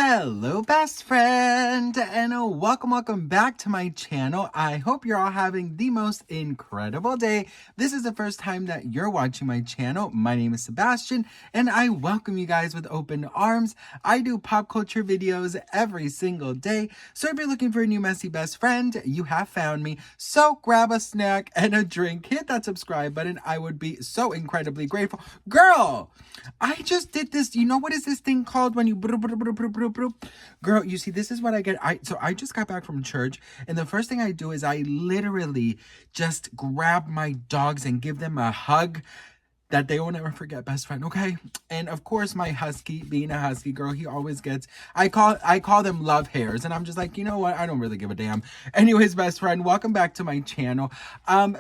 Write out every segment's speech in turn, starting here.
Hello, best friend, and welcome back to my channel. I hope you're all having the most incredible day. This is the first time that you're watching my channel. My name is Sebastian, and I welcome you guys with open arms. I do pop culture videos every single day, so if you're looking for a new messy best friend, you have found me. So grab a snack and a drink, hit that subscribe button. I would be so incredibly grateful. Girl, I just did this. You know what is this thing called when you... Girl, you see, this is what I get. So I just got back from church, and the first thing I do is I literally just grab my dogs and give them a hug that they will never forget, best friend, okay? And of course, my husky, being a husky girl, he always gets, I call them love hairs, and I'm just like, you know what? I don't really give a damn. Anyways, best friend, welcome back to my channel.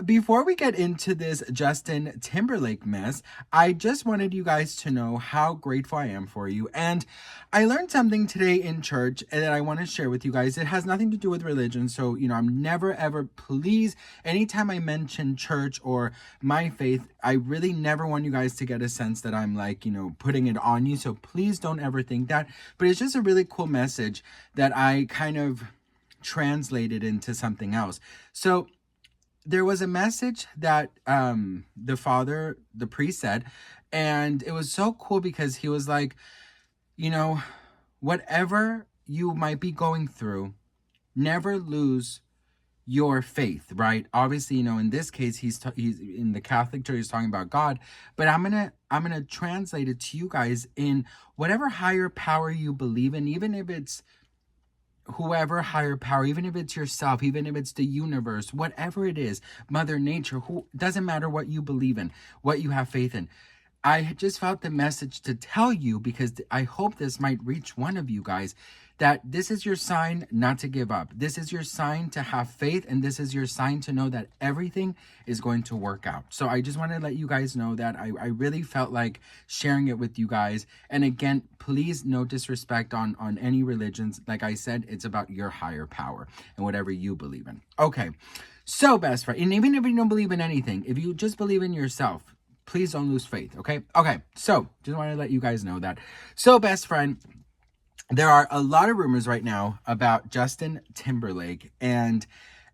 Before we get into this Justin Timberlake mess, I just wanted you guys to know how grateful I am for you. And I learned something today in church that I want to share with you guys. It has nothing to do with religion, so, you know, I'm never, ever, please, anytime I mention church or my faith, I really never want you guys to get a sense that I'm like, you know, putting it on you. So please don't ever think that. But it's just a really cool message that I kind of translated into something else. So there was a message that the priest said, and it was so cool because he was like, you know, whatever you might be going through, never lose your faith, right? Obviously, you know, in this case, he's in the Catholic Church, he's talking about God, but I'm gonna translate it to you guys in whatever higher power you believe in, even if it's whoever higher power, even if it's yourself, even if it's the universe, whatever it is, Mother Nature, who doesn't matter what you believe in, what you have faith in. I just felt the message to tell you, because I hope this might reach one of you guys, that this is your sign not to give up. This is your sign to have faith, and this is your sign to know that everything is going to work out. So I just want to let you guys know that I really felt like sharing it with you guys. And again, please, no disrespect on any religions. Like I said, it's about your higher power and whatever you believe in. Okay, so best friend, and even if you don't believe in anything, if you just believe in yourself, please don't lose faith, okay? Okay, so just want to let you guys know that. So best friend, there are a lot of rumors right now about Justin Timberlake, and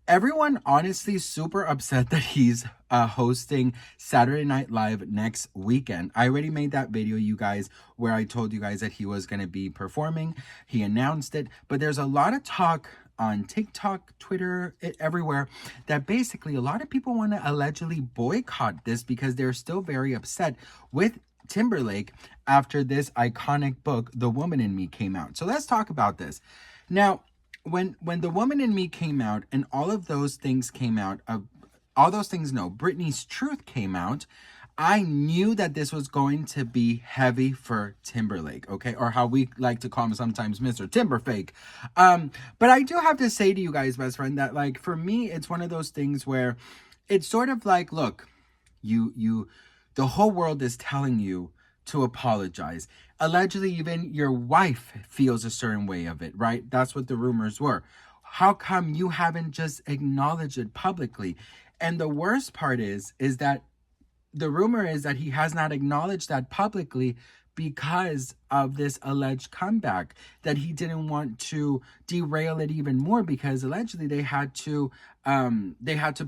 everyone honestly super upset that he's hosting Saturday Night Live next weekend. I already made that video, you guys, where I told you guys that he was going to be performing. He announced it, but there's a lot of talk on TikTok, Twitter, everywhere, that basically a lot of people want to allegedly boycott this because they're still very upset with Timberlake after this iconic book, The Woman in Me, came out. So let's talk about this. Now, when The Woman in Me came out and all of those things came out, Britney's Truth came out, I knew that this was going to be heavy for Timberlake, okay? Or how we like to call him sometimes, Mr. Timberfake. But I do have to say to you guys, best friend, that like for me, it's one of those things where it's sort of like, look, the whole world is telling you to apologize. Allegedly, even your wife feels a certain way of it, right? That's what the rumors were. How come you haven't just acknowledged it publicly? And the worst part is that the rumor is that he has not acknowledged that publicly because of this alleged comeback, that he didn't want to derail it even more, because allegedly they had to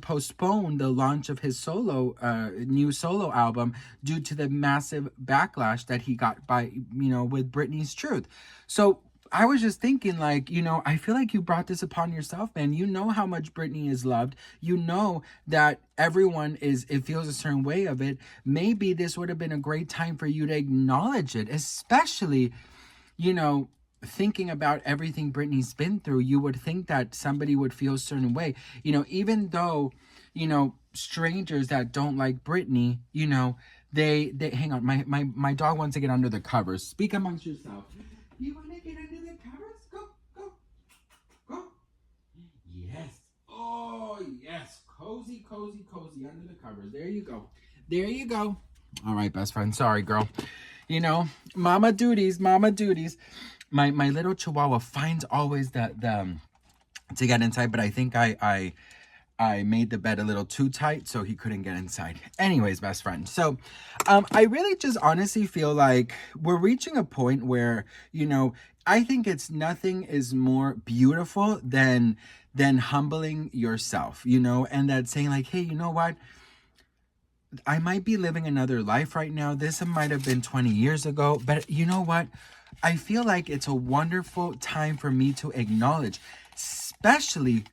postpone the launch of his new solo album due to the massive backlash that he got by, you know, with Britney's Truth. So I was just thinking, like, you know, I feel like you brought this upon yourself, man. You know how much Britney is loved. You know that everyone it feels a certain way of it. Maybe this would have been a great time for you to acknowledge it, especially, you know, thinking about everything Britney's been through. You would think that somebody would feel a certain way, you know, even though, you know, strangers that don't like Britney, you know, they hang on, my dog wants to get under the covers. Speak amongst yourself. You want to get under the covers? Go. Yes. Oh, yes. Cozy under the covers. There you go. All right, best friend. Sorry, girl. You know, mama duties. My little chihuahua finds always the to get inside, but I think I I made the bed a little too tight so he couldn't get inside. Anyways, best friend. So I really just honestly feel like we're reaching a point where, you know, I think it's nothing is more beautiful than humbling yourself, you know, and that saying like, hey, you know what? I might be living another life right now. This might have been 20 years ago, but you know what? I feel like it's a wonderful time for me to acknowledge, especially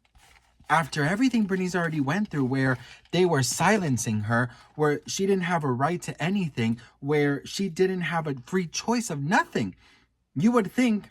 after everything Britney's already went through, where they were silencing her, where she didn't have a right to anything, where she didn't have a free choice of nothing. You would think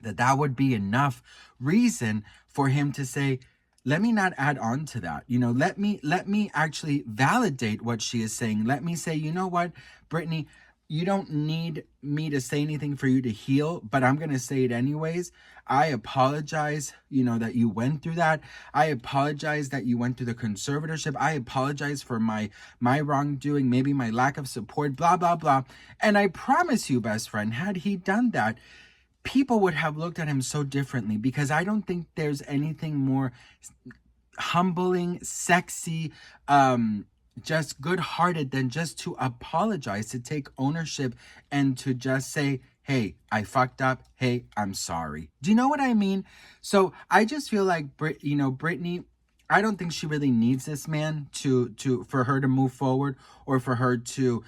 that that would be enough reason for him to say, let me not add on to that. You know, let me actually validate what she is saying. Let me say, you know what, Britney, you don't need me to say anything for you to heal, but I'm going to say it anyways. I apologize, you know, that you went through that. I apologize that you went through the conservatorship. I apologize for my wrongdoing, maybe my lack of support, blah, blah, blah. And I promise you, best friend, had he done that, people would have looked at him so differently, because I don't think there's anything more humbling, sexy, just good-hearted than just to apologize, to take ownership, and to just say, hey, I fucked up. Hey, I'm sorry. Do you know what I mean? So I just feel like, Britney, I don't think she really needs this man for her to move forward, or for her to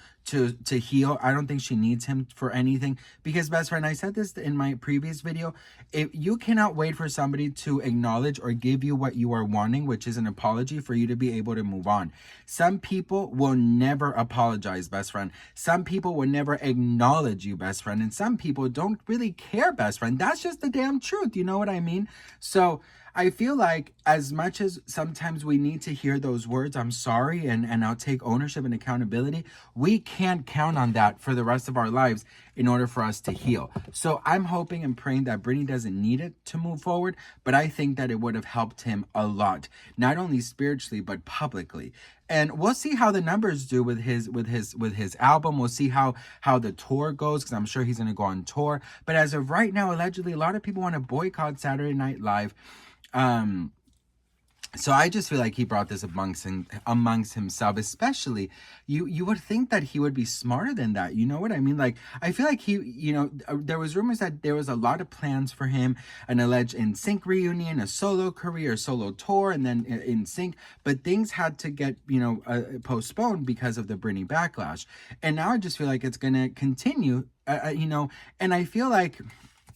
heal. I don't think she needs him for anything, because best friend, I said this in my previous video, if you cannot wait for somebody to acknowledge or give you what you are wanting, which is an apology, for you to be able to move on. Some people will never apologize, best friend. Some people will never acknowledge you, best friend. And some people don't really care, best friend. That's just the damn truth. You know what I mean? So I feel like, as much as sometimes we need to hear those words, I'm sorry, and I'll take ownership and accountability, we can't count on that for the rest of our lives in order for us to heal. So I'm hoping and praying that Britney doesn't need it to move forward, but I think that it would have helped him a lot, not only spiritually, but publicly. And we'll see how the numbers do with his album. We'll see how the tour goes, because I'm sure he's going to go on tour. But as of right now, allegedly, a lot of people want to boycott Saturday Night Live. So I just feel like he brought this amongst himself, especially you would think that he would be smarter than that. You know what I mean? Like, I feel like he, you know, there was rumors that there was a lot of plans for him, an alleged NSYNC reunion, a solo career, solo tour, and then NSYNC, but things had to get, you know, postponed because of the Britney backlash. And now I just feel like it's going to continue, you know, and I feel like,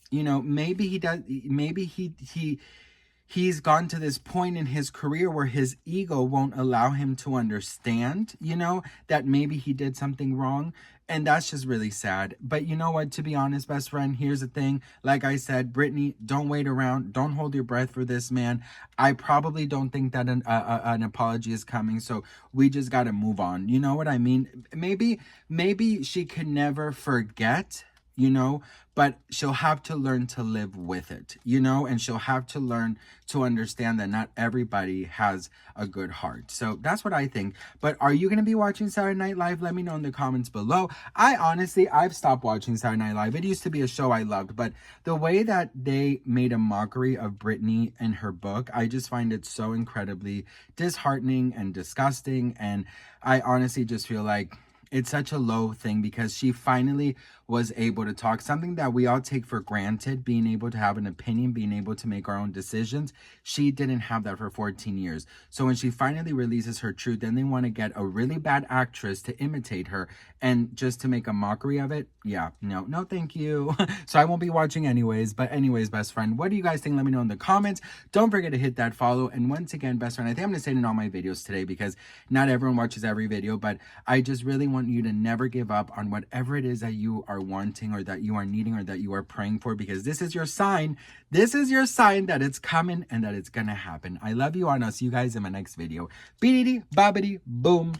you know, maybe he's gone to this point in his career where his ego won't allow him to understand, you know, that maybe he did something wrong. And that's just really sad. But you know what? To be honest, best friend, here's the thing. Like I said, Britney, don't wait around. Don't hold your breath for this man. I probably don't think that an apology is coming. So we just got to move on. You know what I mean? Maybe she could never forget, you know, but she'll have to learn to live with it, you know, and she'll have to learn to understand that not everybody has a good heart. So that's what I think. But are you going to be watching Saturday Night Live? Let me know in the comments below. I've stopped watching Saturday Night Live. It used to be a show I loved, but the way that they made a mockery of Britney and her book, I just find it so incredibly disheartening and disgusting. And I honestly just feel like it's such a low thing, because she finally was able to talk, something that we all take for granted, being able to have an opinion, being able to make our own decisions. She didn't have that for 14 years. So when she finally releases her truth, then they want to get a really bad actress to imitate her and just to make a mockery of it. Yeah, no, thank you. So I won't be watching anyways. But anyways, best friend, what do you guys think? Let me know in the comments. Don't forget to hit that follow. And once again, best friend, I think I'm going to say it in all my videos today, because not everyone watches every video, but I just really want you to never give up on whatever it is that you are wanting, or that you are needing, or that you are praying for, because this is your sign. This is your sign that it's coming and that it's gonna happen. I love you all, and I'll see you guys in my next video. Beedity bobbity boom.